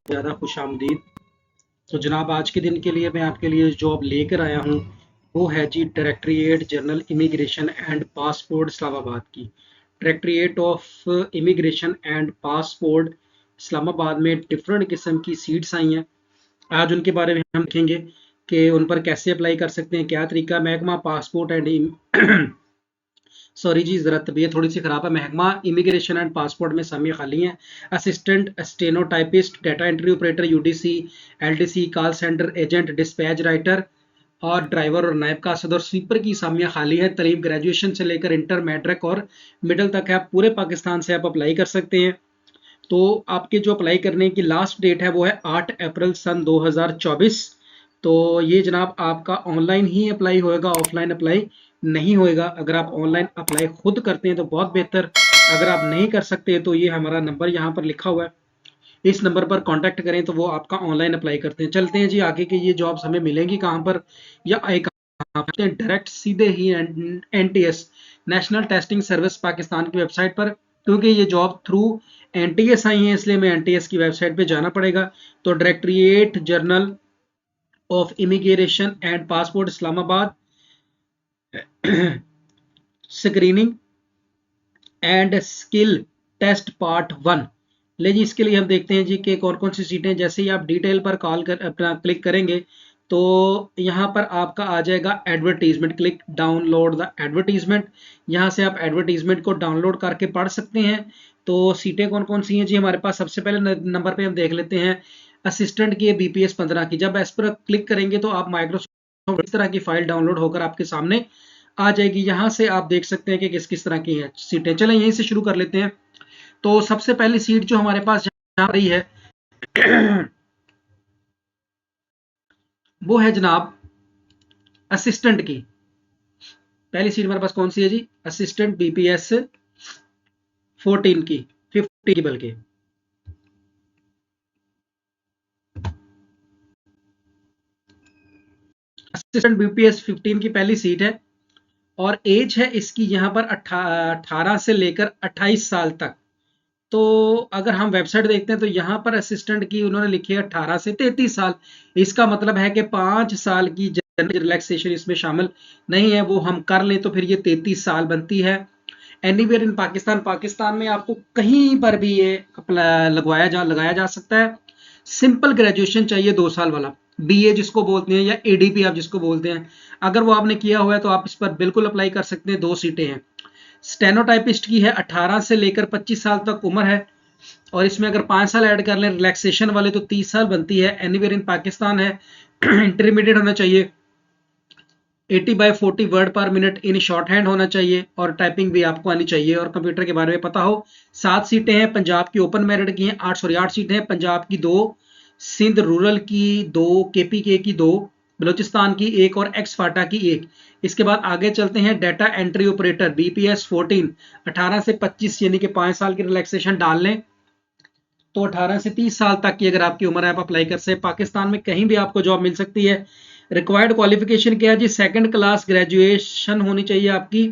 ज़्यादा खुशामदीद। तो जनाब, आज के दिन के लिए मैं आपके लिए जॉब लेकर आया हूँ, वो है जी directorate general immigration and passport Islamabad की। Directorate of immigration and passport Islamabad में डिफरेंट किस्म की सीट्स आई हैं। आज उनके बारे में हम देखेंगे कि उन पर कैसे अप्लाई कर सकते हैं, क्या तरीका। महकमा पासपोर्ट एंड सॉरी जी, ज़रा तबीयत थोड़ी सी ख़राब है। महकमा इमिग्रेशन एंड पासपोर्ट में समय खाली हैं। Assistant stenotypist, data entry operator, UDC, LDC, call centre agent, dispatch writer और ड्राइवर और नायब कासद और स्वीपर की असामियाँ खाली है। तलीम ग्रेजुएशन से लेकर इंटर, मैट्रिक और मिडिल तक है। आप पूरे पाकिस्तान से आप अप्लाई कर सकते हैं। तो आपके जो अप्लाई करने की लास्ट डेट है वो है 8 अप्रैल सन 2024। तो ये जनाब आपका ऑनलाइन ही अप्लाई होएगा, ऑफलाइन अप्लाई नहीं होएगा। अगर आप ऑनलाइन अप्लाई खुद करते हैं तो बहुत बेहतर। अगर आप नहीं कर सकते तो ये हमारा नंबर यहाँ पर लिखा हुआ है, इस नंबर पर कांटेक्ट करें तो वो आपका ऑनलाइन अप्लाई करते हैं। चलते हैं जी आगे कि ये जॉब्स हमें मिलेंगी कहाँ पर या आए कहाँ पर। डायरेक्ट सीधे ही NTS national testing service Pakistan की वेबसाइट पर, क्योंकि ये जॉब थ्रू एनटीएस आई है इसलिए हमें एनटीएस की वेबसाइट पे जाना पड़ेगा। तो directorate general of immigration and passport Islamabad screening and skill test part 1। ले जी, इसके लिए हम देखते हैं जी कि कौन कौन सी सीटें। जैसे ही आप डिटेल पर कॉल कर अपना क्लिक करेंगे तो यहाँ पर आपका आ जाएगा advertisement. Click download the advertisement. यहाँ से आप एडवर्टीजमेंट को डाउनलोड करके पढ़ सकते हैं। तो सीटें कौन कौन सी हैं जी हमारे पास। सबसे पहले नंबर पे हम देख लेते हैं असिस्टेंट की बीपीएस 15 की। जब इस पर क्लिक करेंगे तो आप माइक्रोसॉफ्ट इस तरह की फाइल डाउनलोड होकर आपके सामने आ जाएगी। यहां से आप देख सकते हैं कि किस किस तरह की हैं सीटें। चलें यहीं से शुरू कर लेते हैं। तो सबसे पहली सीट जो हमारे पास जहां रही है वो है जनाब असिस्टेंट की। पहली सीट हमारे पास कौन सी है जी, असिस्टेंट बीपीएस 14 की, 50 की बल्कि। असिस्टेंट बीपीएस 15 की पहली सीट है और एज है इसकी यहाँ पर 18 से लेकर 28 साल तक। तो अगर हम वेबसाइट देखते हैं तो यहाँ पर असिस्टेंट की उन्होंने लिखी है 18 से 33 साल। इसका मतलब है कि 5 साल की रिलैक्सेशन इसमें शामिल नहीं है, वो हम कर लें तो फिर ये 33 साल बनती है। एनीवेयर इन पाकिस्तान, पाकिस्तान में आपको कहीं पर भी ये लगाया जा सकता है। सिंपल ग्रेजुएशन चाहिए 2 साल वाला, बीए जिसको बोलते हैं या एडीपी आप जिसको बोलते हैं। अगर वो आपने किया हुआ है तो आप इस पर बिल्कुल अप्लाई कर सकते हैं। 2 सीटें हैं। स्टेनोटाइपिस्ट की है, 18 से लेकर 25 साल तक उम्र है और इसमें अगर 5 साल ऐड कर लें रिलैक्सेशन वाले तो 30 साल बनती है। एनीवेयर इन पाकिस्तान है। इंटरमीडिएट होना चाहिए, 80/40 वर्ड पर मिनट इन शॉर्ट हैंड होना चाहिए और टाइपिंग भी आपको आनी चाहिए और कंप्यूटर के बारे में पता हो। 7 सीटें हैं पंजाब की, ओपन मेरिट की हैं। 8 सीटें हैं पंजाब की 2, सिंध रूरल की 2, केपीके की 2, बलूचिस्तान की 1 और एक्स फाटा की 1। इसके बाद आगे चलते हैं डाटा एंट्री ऑपरेटर बीपीएस 14, 18 से 25 यानी कि 5 साल की रिलैक्सेशन डाल लें तो 18 से 30 साल तक की अगर आपकी उम्र है आप अप्लाई कर सकते हैं। पाकिस्तान में कहीं भी आपको जॉब मिल सकती है। रिक्वायर्ड क्वालिफिकेशन क्या है जी, सेकंड क्लास ग्रेजुएशन होनी चाहिए आपकी।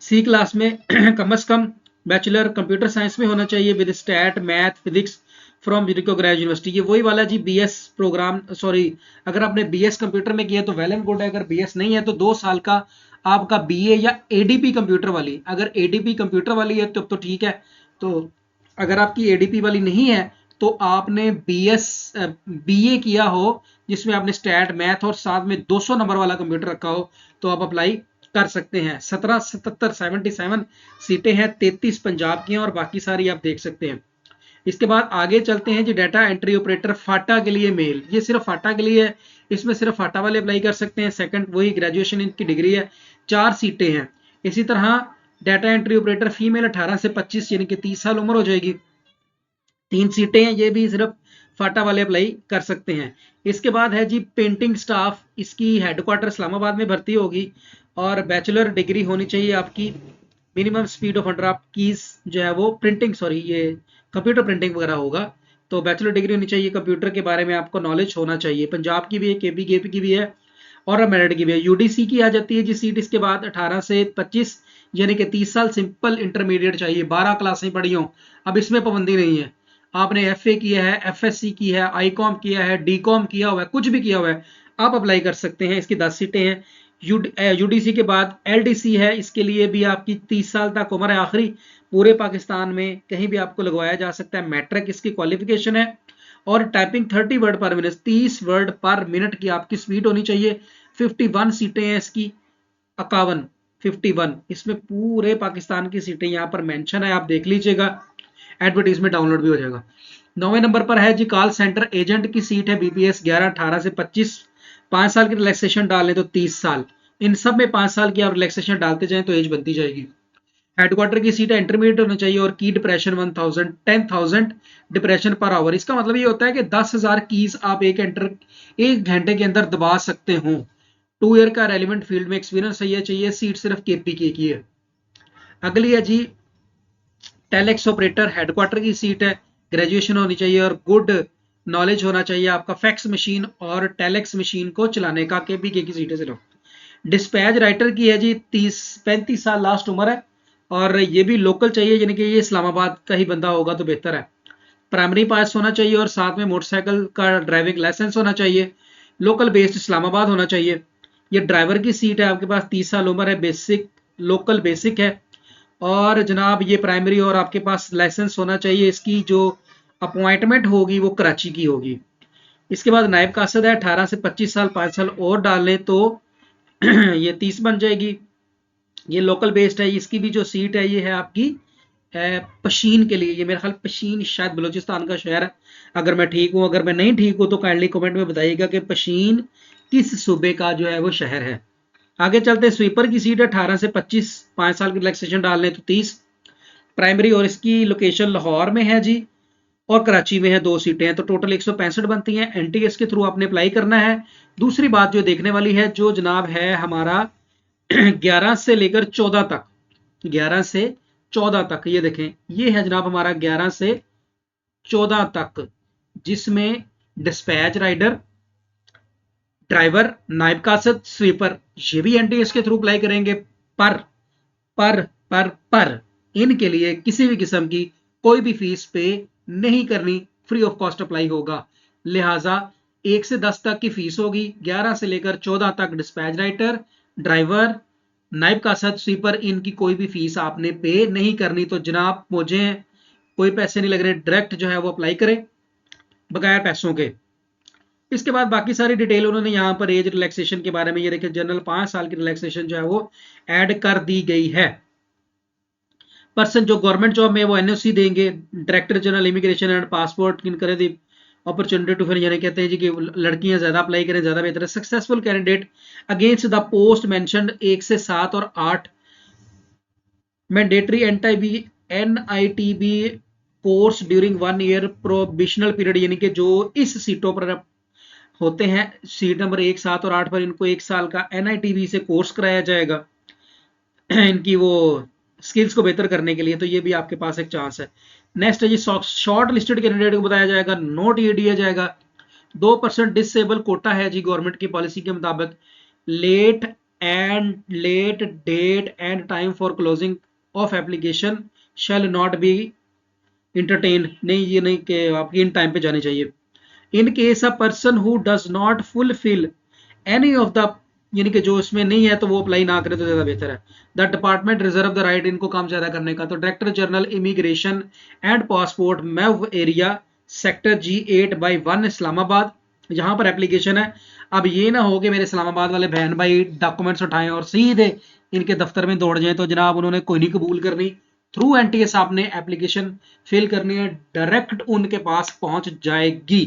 सी क्लास में कम से कम बैचलर कंप्यूटर साइंस में होना चाहिए with stat math physics from graduate university. ये वही वाला जी बीएस प्रोग्राम, सॉरी अगर आपने बीएस कंप्यूटर में किया तो वेल एंड गुड है। अगर बीएस नहीं है तो 2 साल का आपका बीए या एडीपी कंप्यूटर वाली। अगर एडीपी कंप्यूटर वाली है तो ठीक है। तो अगर आपकी एडीपी वाली नहीं है तो आपने बीए किया हो जिसमें आपने स्टैट मैथ और साथ में 200 नंबर वाला कंप्यूटर रखा हो तो आप अप्लाई कर सकते हैं। 77 सीटें हैं, 33 पंजाब की हैं और बाकी सारी आप देख सकते हैं। इसके बाद आगे चलते हैं जी डाटा एंट्री ऑपरेटर फाटा के लिए मेल। ये सिर्फ फाटा के लिए है, इसमें सिर्फ फाटा वाले अप्लाई कर सकते हैं। सेकंड वही ग्रेजुएशन इनकी डिग्री है। 4 सीटें हैं। इसी तरह डाटा एंट्री ऑपरेटर फीमेल 18 से 25 यानी कि 30 साल उम्र हो जाएगी। 3 सीटें हैं, ये भी सिर्फ फाटा वाले अप्लाई कर सकते हैं। इसके बाद है जी पेंटिंग स्टाफ, इसकी हेडक्वार्टर इस्लामाबाद में भर्ती होगी और बैचलर डिग्री होनी चाहिए आपकी। Minimum speed of under keys जो है वो प्रिंटिंग, सॉरी ये कंप्यूटर प्रिंटिंग वगैरह होगा। तो बैचलर डिग्री होनी चाहिए, कंप्यूटर के बारे में आपको नॉलेज होना चाहिए। पंजाब की भी है, केपी की भी है और मेरिट की भी है। यूडीसी की आ जाती है जी सीट इसके बाद 18 से 25 यानी कि 30 साल। सिंपल इंटरमीडिएट चाहिए, 12 क्लासें पढ़ी हो। अब इसमें पाबंदी नहीं है, आपने एफए किया है, एफएससी की है, आईकॉम किया है, डीकॉम किया हुआ है, कुछ भी किया हुआ है, आप अप्लाई कर सकते हैं। इसकी 10 सीटें हैं। यूडीसी के बाद एलडीसी है, इसके लिए भी आपकी 30 साल तक उम्र है आखिरी। पूरे पाकिस्तान में कहीं भी आपको लगवाया जा सकता है। मैट्रिक इसकी क्वालिफिकेशन है। और टाइपिंग 30 वर्ड पर मिनट, 30 वर्ड पर मिनट की आपकी स्पीड होनी चाहिए। 51 सीटें हैं इसकी, 51 इसमें पूरे पाकिस्तान की सीटें यहाँ पर मेंशन है, आप देख लीजिएगा, एडवर्टीजमेंट डाउनलोड भी हो जाएगा। 9वें नंबर पर है जी कॉल सेंटर एजेंट की सीट है, बीपीएस 11 18 से 25। 5 साल की रिलैक्सेशन डाल लें तो 30 साल। इन सब में 5 साल की आप रिलैक्सेशन डालते जाएं तो एज बनती जाएगी। हेडक्वार्टर की सीट है, इंटरमीडिएट होना चाहिए और की डिप्रेशन 1000 डिप्रेशन पर आवर। इसका मतलब ये होता है कि 10,000 कीज आप एक घंटे के अंदर दबा सकते हो। 2 ईयर का रेलिवेंट फील्ड में एक्सपीरियंस चाहिए। सीट सिर्फ केपीके की है। अगली है जी टेलेक्स ऑपरेटर, हेडक्वार्टर की सीट है, ग्रेजुएशन होनी चाहिए और गुड नॉलेज होना चाहिए आपका फैक्स मशीन और टेलेक्स मशीन को चलाने का। केपीके की सीट है सिर्फ। डिस्पैच राइटर की है जी 35 साल लास्ट उम्र है और ये भी लोकल चाहिए, यानी कि ये इस्लामाबाद का ही बंदा होगा तो बेहतर है। प्राइमरी पास होना चाहिए और साथ में मोटरसाइकिल का ड्राइविंग लाइसेंस होना चाहिए। लोकल बेस्ड इस्लामाबाद होना चाहिए। ये ड्राइवर की सीट है, आपके पास 30 साल उम्र है, बेसिक लोकल बेसिक है और जनाब ये प्राइमरी और आपके पास लाइसेंस होना चाहिए। इसकी जो अपॉइंटमेंट होगी वो कराची की होगी। इसके बाद नायब कासद है, 18 से 25 साल, 5 साल और डाल लें तो ये 30 बन जाएगी। ये लोकल बेस्ड है। इसकी भी जो सीट है ये है आपकी पशीन के लिए। ये मेरा ख्याल पशीन शायद बलूचिस्तान का शहर है, अगर मैं ठीक हूँ। अगर मैं नहीं ठीक हूँ तो काइंडली कमेंट में बताइएगा कि पशीन किस सूबे का जो है वो शहर है। आगे चलते हैं। स्वीपर की सीट है, 18 से 25, 5 साल की रिलैक्सेशन डाल लें तो 30 प्राइमरी और इसकी लोकेशन लाहौर में है जी और कराची में है। 2 सीटें हैं तो टोटल 165 बनती हैं। एनटीएस के थ्रू आपने अप्लाई करना है। दूसरी बात जो देखने वाली है, जो जनाब है हमारा 11 से लेकर 14 तक, 11 से 14 तक, ये देखें, ये है जनाब हमारा 11 से 14 तक, जिसमें डिस्पैच राइडर, ड्राइवर, नायब कासद, स्वीपर, ये भी एनटीएस के थ्रू अप्लाई करेंगे। पर पर पर इनके लिए किसी भी किस्म की कोई भी फीस पे नहीं करनी, फ्री ऑफ कॉस्ट अप्लाई होगा। लिहाजा 1 से 10 तक की फीस होगी, 11 से लेकर 14 तक डिस्पैच राइटर, ड्राइवर, नायब कासद, स्वीपर, इनकी कोई भी फीस आपने पे नहीं करनी। तो जनाब मुझे कोई पैसे नहीं लग रहे, डायरेक्ट जो है वो अप्लाई करें बगैर पैसों के। इसके बाद बाकी सारी डिटेल उन्होंने यहाँ पर एज रिलैक्सेशन के बारे में, ये देखिए जनरल 5 साल की रिलैक्सेशन जो है वो ऐड कर दी गई है। पर्सन जो गवर्नमेंट जॉब में वो एनओसी देंगे। Director general immigration and passport किन करे दी अपॉर्चुनिटी टू फिर, यानी कहते हैं जी कि लड़कियां ज्यादा अप्लाई करें, ज्यादा बेहतर है। Successful candidate against the post mentioned 1 से 7 और 8 mandatory NITB course during 1 year probational period, यानी कि जो इस सीटों पर होते हैं, सीट नंबर 1 7 और 8 पर इनको 1 साल का एनआईटीबी से कोर्स कराया जाएगा इनकी वो स्किल्स को बेहतर करने के लिए। तो ये भी आपके पास एक चांस है। नेक्स्ट है जी शॉर्ट लिस्टेड कैंडिडेट को बताया जाएगा, नोट ये दिया जाएगा। 2% डिसेबल कोटा है जी गवर्नमेंट की पॉलिसी के मुताबिक। Late date and time for closing of application shall not be entertain, नहीं ये नहीं कि आपकी इन टाइम पे जानी चाहिए। In case a person who does not fulfil any of the, यानी कि जो इसमें नहीं है तो वो अप्लाई ना करे तो ज्यादा बेहतर है। The department reserve the right, इनको काम ज्यादा करने का। तो director general immigration and passport, मैव area, sector G8/1 Islamabad, यहाँ पर एप्लीकेशन है। अब ये ना हो कि मेरे इस्लामाबाद वाले बहन भाई डॉक्यूमेंट्स उठाएं और सीधे इनके दफ्तर में दौड़ जाएं, तो जनाब उन्होंने कोई नहीं कबूल करनी। थ्रू एनटीएस आपने एप्लीकेशन फिल करनी है, डायरेक्ट उनके पास पहुंच जाएगी।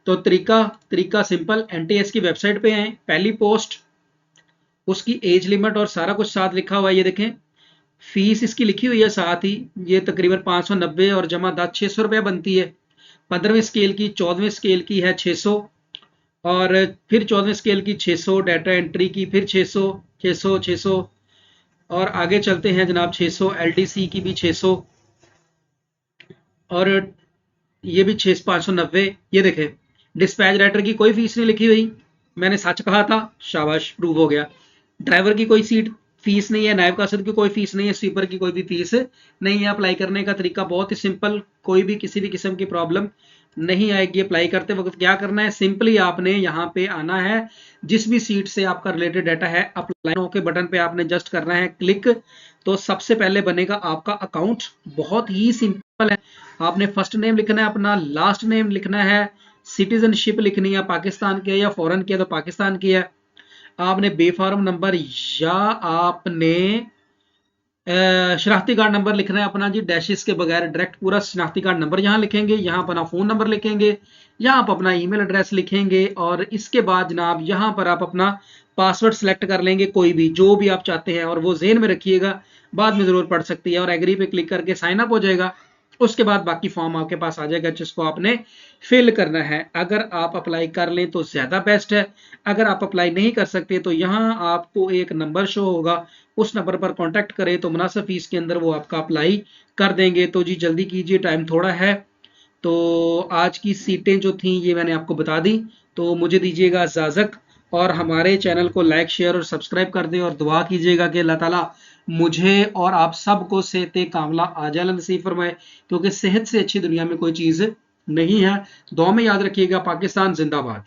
तो तरीका सिंपल, एनटीएस की वेबसाइट पे हैं, पहली पोस्ट, उसकी एज लिमिट और सारा कुछ साथ लिखा हुआ है। ये देखें, फीस इसकी लिखी हुई है साथ ही, ये तकरीबन 590 और जमा 600 रुपया बनती है। 15वें स्केल की, 14वें स्केल की है 600 और फिर 14वें स्केल की 600, डाटा एंट्री की फिर 600 600 600 और आगे चलते हैं जनाब 600, एलडीसी की भी 600 और ये भी 590। ये देखें, डिस्पैच राइटर की कोई फीस नहीं लिखी हुई, मैंने सच कहा था, शाबाश, प्रूव हो गया। ड्राइवर की कोई फीस नहीं है, नायब कासिद की कोई फीस नहीं है, स्वीपर की कोई भी फीस नहीं है। अप्लाई करने का तरीका बहुत ही सिंपल, कोई भी किसी भी किस्म की प्रॉब्लम नहीं आएगी। अप्लाई करते वक्त क्या करना है, सिंपली आपने यहाँ पे आना है, जिस भी सीट से आपका रिलेटेड डाटा है, अप्लाई नाउ के बटन पे आपने जस्ट करना है क्लिक। तो सबसे पहले बनेगा आपका अकाउंट, बहुत ही सिंपल है। आपने फर्स्ट नेम लिखना है अपना, लास्ट नेम लिखना है, सिटीजनशिप लिखनी है, पाकिस्तान की है या फॉरेन की है तो पाकिस्तान की है। आपने बेफार्म नंबर या आपने शनाख्ती कार्ड नंबर लिखना है अपना जी, डैशेस के बगैर डायरेक्ट पूरा शनाख्ती कार्ड नंबर यहाँ लिखेंगे, यहाँ अपना फ़ोन नंबर लिखेंगे, यहाँ पर अपना ईमेल एड्रेस लिखेंगे, और इसके बाद जनाब यहाँ पर आप अपना पासवर्ड सेलेक्ट कर लेंगे, कोई भी जो भी आप चाहते हैं, और वो ज़हन में रखिएगा, बाद में ज़रूर पड़ सकती है। और एग्री पे क्लिक करके साइन अप हो जाएगा। उसके बाद बाकी फॉर्म आपके पास आ जाएगा जिसको आपने फिल करना है। अगर आप अप्लाई कर लें तो ज़्यादा बेस्ट है, अगर आप अप्लाई नहीं कर सकते तो यहाँ आपको एक नंबर शो होगा, उस नंबर पर कांटेक्ट करें तो मुनासिब फीस के अंदर वो आपका अप्लाई कर देंगे। तो जी जल्दी कीजिए, टाइम थोड़ा है। तो आज की सीटें जो थी ये मैंने आपको बता दी। तो मुझे दीजिएगा इजाज़त, और हमारे चैनल को लाइक शेयर और सब्सक्राइब कर दें, और दुआ कीजिएगा कि अल्लाह ताला मुझे और आप सबको सेहत कामला आजल नसीब फरमाए, क्योंकि सेहत से अच्छी दुनिया में कोई चीज़ नहीं है। दुआ में याद रखिएगा। पाकिस्तान जिंदाबाद।